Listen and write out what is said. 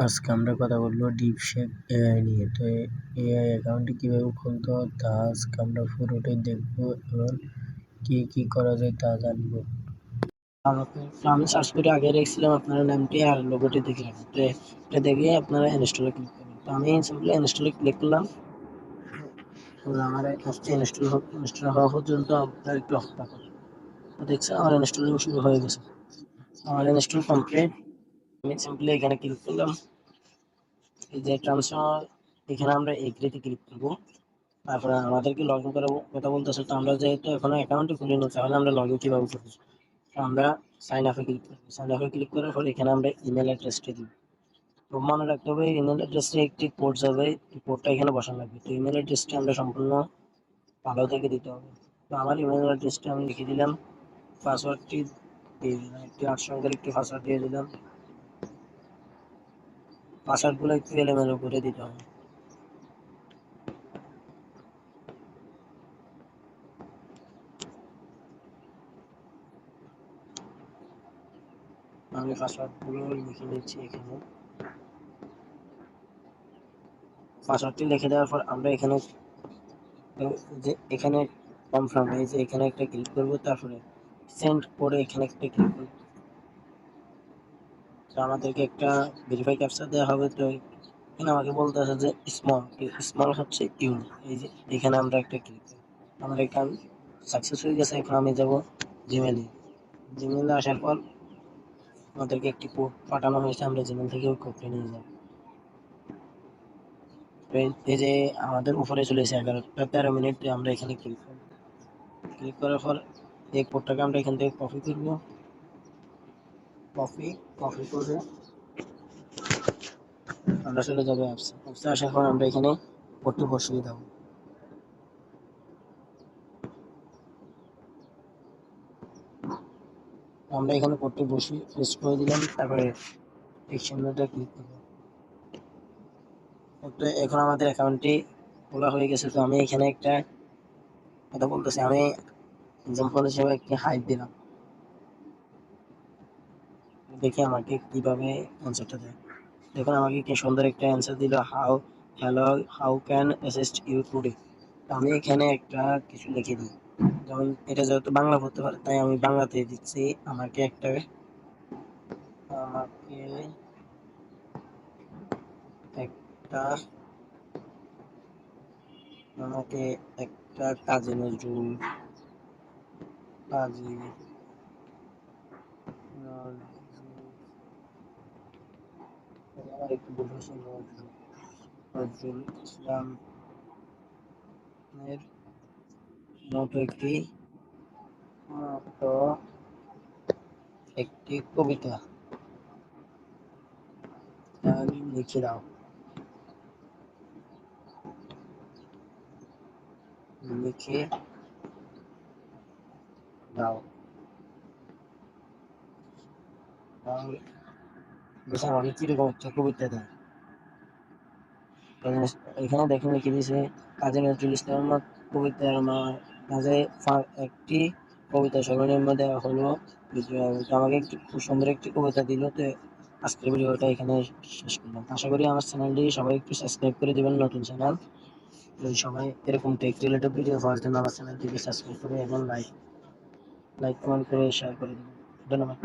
আজকে আমরা কথা বলবো ডিপশেক এআই নিয়ে। তো এআই অ্যাকাউন্টটি কীভাবে খুলতে হয় তা আজকে আমরা পুরোটাই দেখবো এবং কি করা যায় তা জানবো। আমি সার্চ করে আগে রেখেছিলাম আপনার নামটি আর লোগোটি দেখে রাখুন। তো এটা দেখে আপনারা ইনস্টলে ক্লিক করবেন। তো আমি সিম্পলি ইনস্টলে ক্লিক করলাম। আমার কাজটি ইনস্টল হওয়া পর্যন্ত আপনার একটু অপেক্ষা করুন। তো দেখছেন আমার ইনস্টলিং শুরু হয়ে গেছে। আমার ইনস্টল কমপ্লিট। আমি সিম্পলি এখানে ক্লিক করলাম। এই যে ট্রান্সফার, এখানে আমরা এগ্রিতে ক্লিক করবো। তারপরে আমাদেরকে লগ ইন করার কথা বলতেছে। তো আমরা যেহেতু এখনো অ্যাকাউন্টে খুলিনি, তাহলে আমরা লগ ইন কীভাবে করবো? আমরা সাইন আপে ক্লিক করবো। সাইন আপে ক্লিক করার পর এখানে আমরা ইমেল অ্যাড্রেসটি দিব। তো মনে রাখতে হবে ইমেল অ্যাড্রেসে একটি কোড যাবে, এই কোডটা এখানে বসানো লাগবে। তো ইমেল অ্যাড্রেসটি আমরা সম্পূর্ণ ভালো থেকে দিতে হবে। তো আমার ইমেল অ্যাড্রেসটা আমি লিখে দিলাম, পাসওয়ার্ডটি দিয়ে দিলাম, একটি 8 সংখ্যার একটি পাসওয়ার্ড দিয়ে দিলাম। পাসওয়ার্ডগুলো একটু এলোমেলো করে দিতে হবে। আমি পাসওয়ার্ডগুলো লিখে নিচ্ছি এখানে। পাসওয়ার্ডটি লিখে দেওয়ার পর আমরা এখানে কনফার্ম, এই যে এখানে একটা ক্লিক করবো, তারপরে সেন্ড করে এখানে একটা ক্লিক করবো। তো আমাদেরকে একটা ভেরিফাই ক্যাপচা দেওয়া হবে। তো এখানে আমাকে বলতে আছে যে স্মল হচ্ছে ইউন। এই যে এখানে আমরা একটা ক্লিক করব। আমার এখানে সাকসেস হয়ে গেছে। এখন আমি যাব জিমেলে। জিমেলে আসার পর আমাদেরকে একটি কোড পাঠানো হয়েছে, আমরা জিমেল থেকে ওই কোডটা নিয়ে যাব। এই যে আমাদের উপরে চলে এসে 11টা 13 মিনিট, আমরা এখানে ক্লিক করব। ক্লিক করার পর এই কোডটাকে আমরা এখান থেকে কপি করব। কপি করে আমরা চলে যাবো অ্যাপসে আসার পর আমরা এখানে কোডটি বসিয়ে দেবো। আমরা এখানে কোডটি বসিয়ে পেস্ট করে দিলাম, তারপরে এক্সটেনশনটা ক্লিক করব। তো এখন আমাদের অ্যাকাউন্টটি খোলা হয়ে গেছে। তো আমি এখানে একটা কথা বলতেছি, আমি এক্সাম্পল হিসেবে একটি হাইপ দিলাম, দেখি আমাকে কিভাবে অ্যান্সারটা দেয়। দেখুন আমাকে কি সুন্দর একটা অ্যান্সার দিল, how can assist you today. আমি এখানে একটা কিছু লিখে দিই, যেমন এটা যেহেতু বাংলা পড়তে পারে তাই আমি বাংলাতে দিচ্ছি। আমাকে একটা আমাকে একটা কাজী নজরুল একটু নজরুল ইসলাম এর মতো একটি কবিতা লিখে দাও। লিখে দাও। আমাকে কিরকম একটা কবিতা দেয়। এখানে দেখেন লিখে দিয়েছে কাজী নজরুল ইসলামের কবিতার মাঝে একটি কবিতা সর্বনিম্ন দেওয়া হলো। আমাকে একটু খুব সুন্দর একটি কবিতা দিল। তো আজকের ভিডিওটা এখানে শেষ করলাম। আশা করি আমার চ্যানেলটি সবাই একটু সাবস্ক্রাইব করে দেবেন, নতুন চ্যানেল। সবাই এরকম টেক রিলেটেড ভিডিও পাওয়ার জন্য আমার চ্যানেলটিকে সাবস্ক্রাইব করে এবং লাইক কমেন্ট করে শেয়ার করে দেবেন। ধন্যবাদ।